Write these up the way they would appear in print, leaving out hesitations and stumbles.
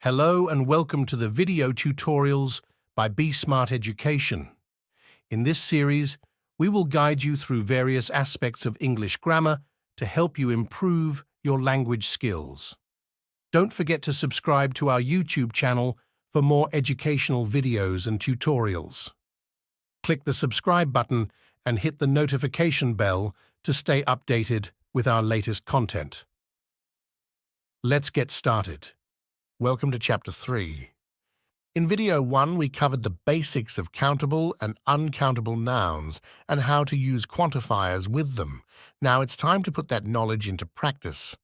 Hello and welcome to the video tutorials by BeSmart Education. In this series, we will guide you through various aspects of English grammar to help you improve your language skills. Don't forget to subscribe to our YouTube channel for more educational videos and tutorials. Click the subscribe button and hit the notification bell to stay updated with our latest content. Let's get started. Welcome to Chapter 3. In Video 1, we covered the basics of countable and uncountable nouns and how to use quantifiers with them. Now it's time to put that knowledge into practice.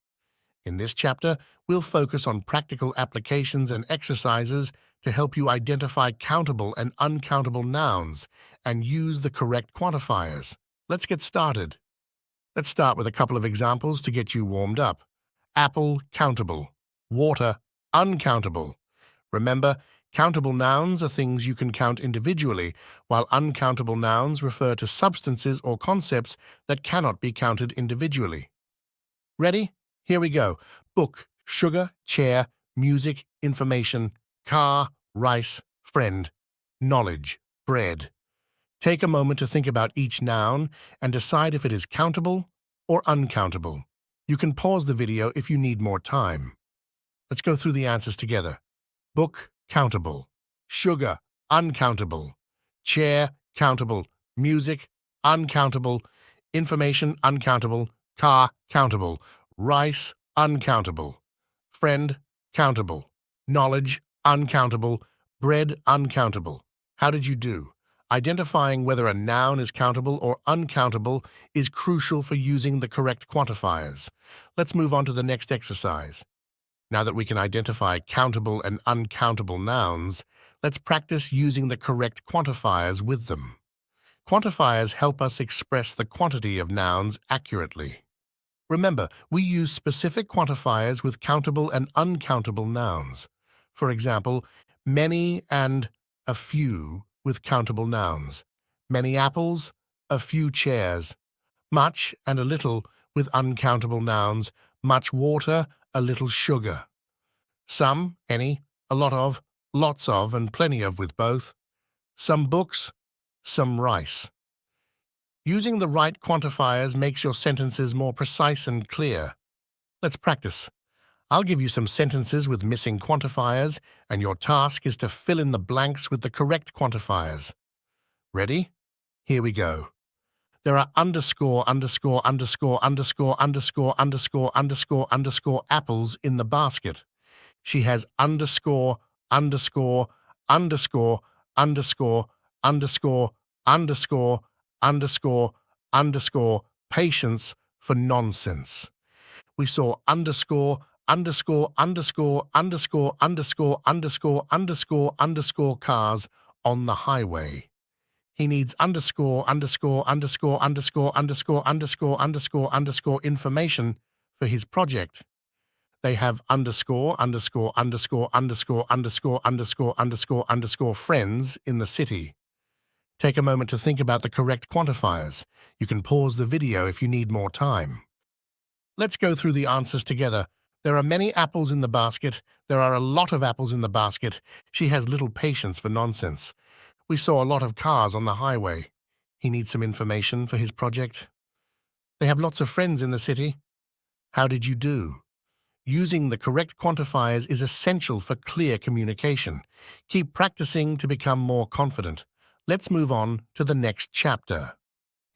In this chapter, we'll focus on practical applications and exercises to help you identify countable and uncountable nouns and use the correct quantifiers. Let's get started. Let's start with a couple of examples to get you warmed up. Apple, countable. Water, uncountable. Remember, countable nouns are things you can count individually, while uncountable nouns refer to substances or concepts that cannot be counted individually. Ready? Here we go. Book, sugar, chair, music, information, car, rice, friend, knowledge, bread. Take a moment to think about each noun and decide if it is countable or uncountable. You can pause the video if you need more time. Let's go through the answers together. Book, countable. Sugar, uncountable. Chair, countable. Music, uncountable. Information, uncountable. Car, countable. Rice, uncountable. Friend, countable. Knowledge, uncountable. Bread, uncountable. How did you do? Identifying whether a noun is countable or uncountable is crucial for using the correct quantifiers. Let's move on to the next exercise. Now that we can identify countable and uncountable nouns, let's practice using the correct quantifiers with them. Quantifiers help us express the quantity of nouns accurately. Remember, we use specific quantifiers with countable and uncountable nouns. For example, many and a few with countable nouns. Many apples, a few chairs. Much and a little with uncountable nouns. Much water, a little sugar. Some, any, a lot of, lots of, and plenty of with both. Some books, some rice. Using the right quantifiers makes your sentences more precise and clear. Let's practice. I'll give you some sentences with missing quantifiers, and your task is to fill in the blanks with the correct quantifiers. Ready? Here we go. There are underscore apples in the basket. She has underscore patience for nonsense. We saw underscore cars on the highway. He needs underscore information for his project. They have underscore friends in the city. Take a moment to think about the correct quantifiers. You can pause the video if you need more time. Let's go through the answers together. There are many apples in the basket. There are a lot of apples in the basket. She has little patience for nonsense. We saw a lot of cars on the highway. He needs some information for his project. They have lots of friends in the city. How did you do? Using the correct quantifiers is essential for clear communication. Keep practicing to become more confident. Let's move on to the next chapter.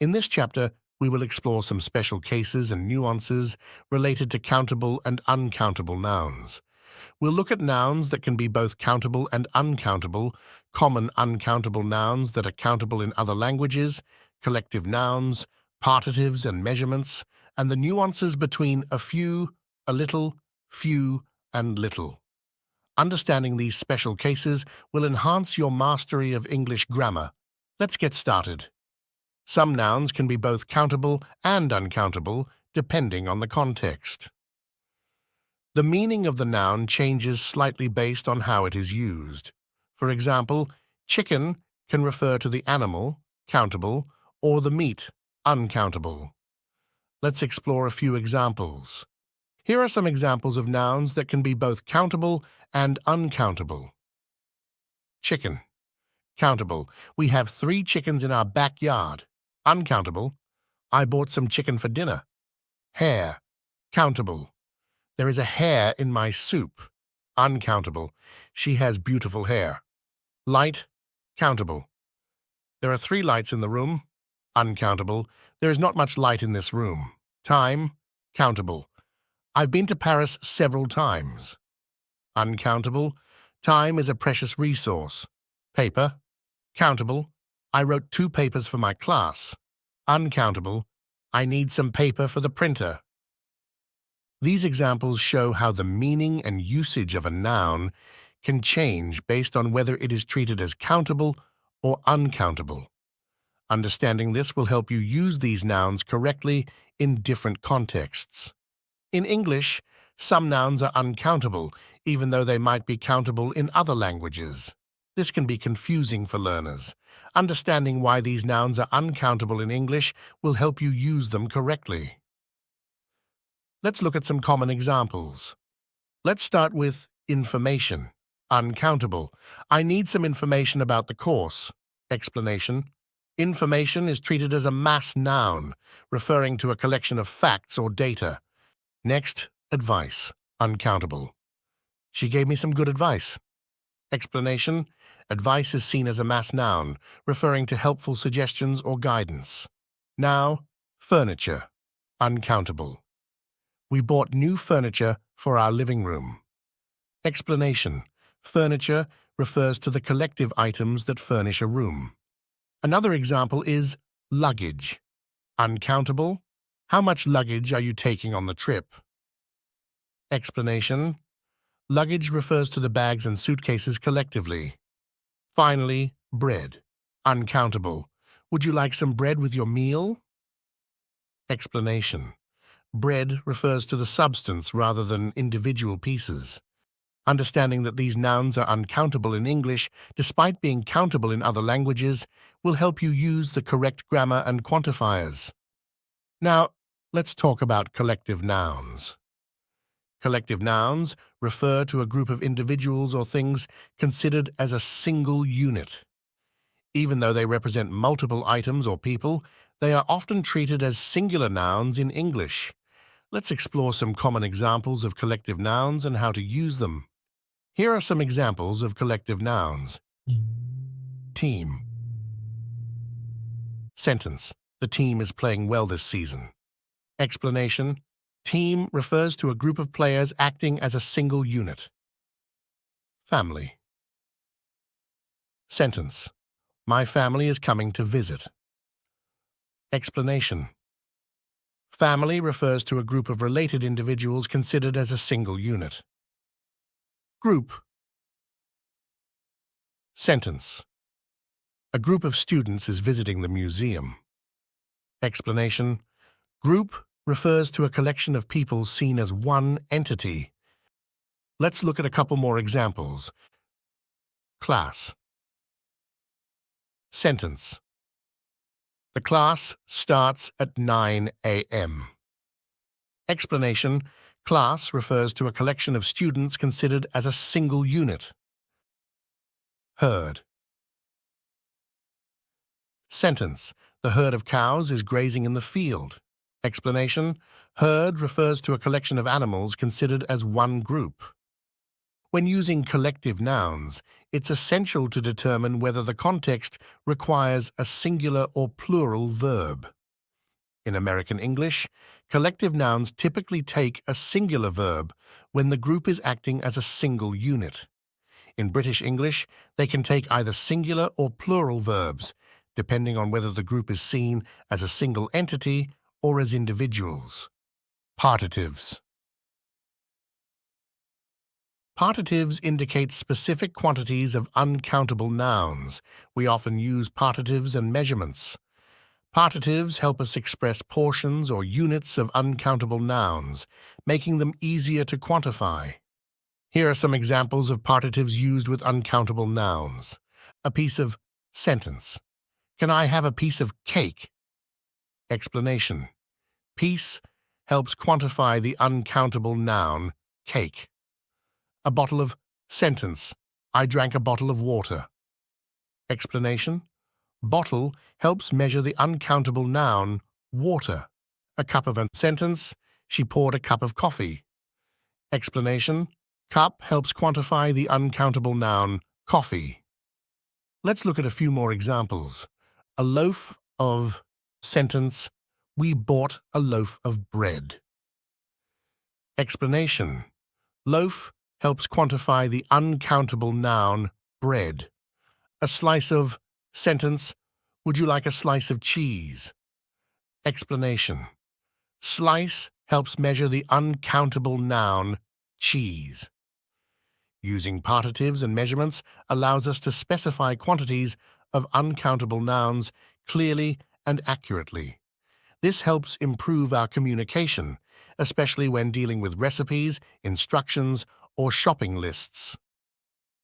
In this chapter, we will explore some special cases and nuances related to countable and uncountable nouns. We'll look at nouns that can be both countable and uncountable, common uncountable nouns that are countable in other languages, collective nouns, partitives and measurements, and the nuances between a few, a little, few, and little. Understanding these special cases will enhance your mastery of English grammar. Let's get started. Some nouns can be both countable and uncountable, depending on the context. The meaning of the noun changes slightly based on how it is used. For example, chicken can refer to the animal, countable, or the meat, uncountable. Let's explore a few examples. Here are some examples of nouns that can be both countable and uncountable. Chicken. Countable. We have 3 chickens in our backyard. Uncountable. I bought some chicken for dinner. Hair. Countable. There is a hair in my soup. Uncountable. She has beautiful hair. Light. Countable. There are 3 lights in the room. Uncountable. There is not much light in this room. Time. Countable. I've been to Paris several times. Uncountable. Time is a precious resource. Paper. Countable. I wrote 2 papers for my class. Uncountable. I need some paper for the printer. These examples show how the meaning and usage of a noun can change based on whether it is treated as countable or uncountable. Understanding this will help you use these nouns correctly in different contexts. In English, some nouns are uncountable, even though they might be countable in other languages. This can be confusing for learners. Understanding why these nouns are uncountable in English will help you use them correctly. Let's look at some common examples. Let's start with information. Uncountable. I need some information about the course. Explanation. Information is treated as a mass noun, referring to a collection of facts or data. Next, advice. Uncountable. She gave me some good advice. Explanation. Advice is seen as a mass noun, referring to helpful suggestions or guidance. Now, furniture. Uncountable. We bought new furniture for our living room. Explanation. Furniture refers to the collective items that furnish a room. Another example is luggage. Uncountable. How much luggage are you taking on the trip? Explanation. Luggage refers to the bags and suitcases collectively. Finally, bread. Uncountable. Would you like some bread with your meal? Explanation. Bread refers to the substance rather than individual pieces. Understanding that these nouns are uncountable in English, despite being countable in other languages, will help you use the correct grammar and quantifiers. Now, let's talk about collective nouns. Collective nouns refer to a group of individuals or things considered as a single unit. Even though they represent multiple items or people, they are often treated as singular nouns in English. Let's explore some common examples of collective nouns and how to use them. Here are some examples of collective nouns. Team. Sentence. The team is playing well this season. Explanation. Team refers to a group of players acting as a single unit. Family. Sentence. My family is coming to visit. Explanation. Family refers to a group of related individuals considered as a single unit. Group. Sentence. A group of students is visiting the museum. Explanation. Group refers to a collection of people seen as one entity. Let's look at a couple more examples. Class. Sentence. The class starts at 9 a.m. Explanation. Class refers to a collection of students considered as a single unit. Herd. Sentence. The herd of cows is grazing in the field. Explanation. Herd refers to a collection of animals considered as one group. When using collective nouns, it's essential to determine whether the context requires a singular or plural verb. In American English, collective nouns typically take a singular verb when the group is acting as a single unit. In British English, they can take either singular or plural verbs, depending on whether the group is seen as a single entity or as individuals. Partitives. Partitives indicate specific quantities of uncountable nouns. We often use partitives and measurements. Partitives help us express portions or units of uncountable nouns, making them easier to quantify. Here are some examples of partitives used with uncountable nouns. A piece of sentence. Can I have a piece of cake? Explanation. Piece helps quantify the uncountable noun, cake. A bottle of sentence. I drank a bottle of water. Explanation. Bottle helps measure the uncountable noun, water. A cup of a sentence. She poured a cup of coffee. Explanation. Cup helps quantify the uncountable noun, coffee. Let's look at a few more examples. A loaf of sentence. We bought a loaf of bread. Explanation. Loaf helps quantify the uncountable noun, bread. A slice of sentence. Would you like a slice of cheese? Explanation. Slice helps measure the uncountable noun, cheese. Using partitives and measurements allows us to specify quantities of uncountable nouns clearly and accurately. This helps improve our communication, especially when dealing with recipes, instructions, or shopping lists.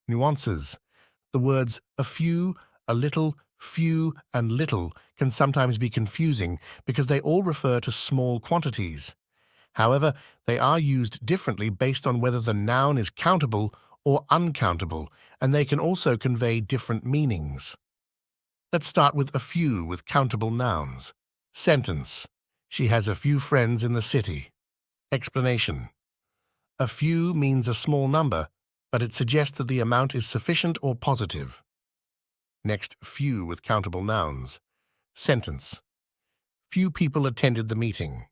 Nuances. The words a few, a little, few, and little can sometimes be confusing because they all refer to small quantities. However, they are used differently based on whether the noun is countable or uncountable, and they can also convey different meanings. Let's start with a few with countable nouns. Sentence. She has a few friends in the city. Explanation. A few means a small number, but it suggests that the amount is sufficient or positive. Next, few with countable nouns. Sentence. Few people attended the meeting.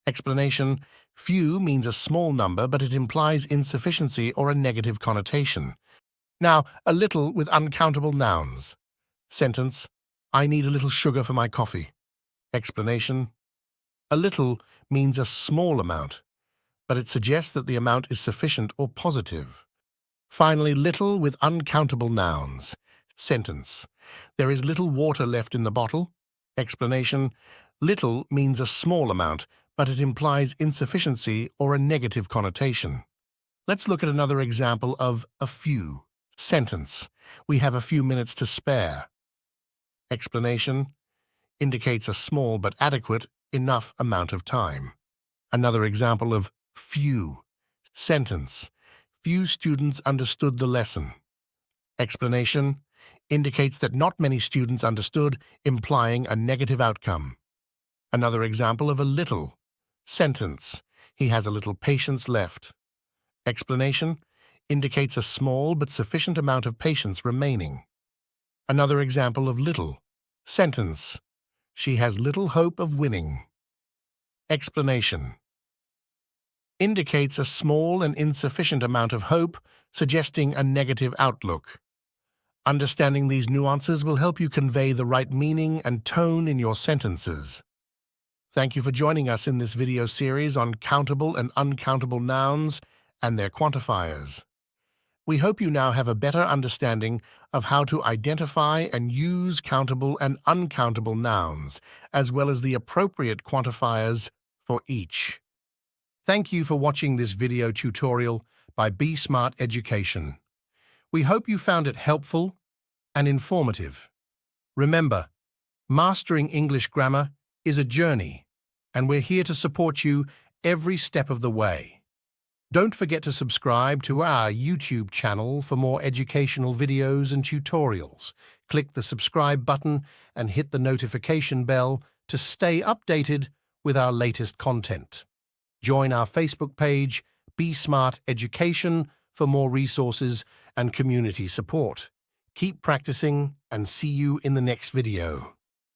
Explanation. Few means a small number, but it implies insufficiency or a negative connotation. Now, a little with uncountable nouns. Sentence. I need a little sugar for my coffee. Explanation. A little means a small amount, but it suggests that the amount is sufficient or positive. Finally, little with uncountable nouns. Sentence. There is little water left in the bottle. Explanation. Little means a small amount, but it implies insufficiency or a negative connotation. Let's look at another example of a few. Sentence. We have a few minutes to spare. Explanation. Indicates a small but adequate, enough amount of time. Another example of few. Sentence. Few students understood the lesson. Explanation. Indicates that not many students understood, implying a negative outcome. Another example of a little. Sentence. He has a little patience left. Explanation. Indicates a small but sufficient amount of patience remaining. Another example of little. Sentence. She has little hope of winning. Explanation. Indicates a small and insufficient amount of hope, suggesting a negative outlook. Understanding these nuances will help you convey the right meaning and tone in your sentences. Thank you for joining us in this video series on countable and uncountable nouns and their quantifiers. We hope you now have a better understanding of how to identify and use countable and uncountable nouns, as well as the appropriate quantifiers for each. Thank you for watching this video tutorial by BeSmart Education. We hope you found it helpful and informative. Remember, mastering English grammar is a journey, and we're here to support you every step of the way. Don't forget to subscribe to our YouTube channel for more educational videos and tutorials. Click the subscribe button and hit the notification bell to stay updated with our latest content. Join our Facebook page, BeSmart Education, for more resources and community support. Keep practicing and see you in the next video.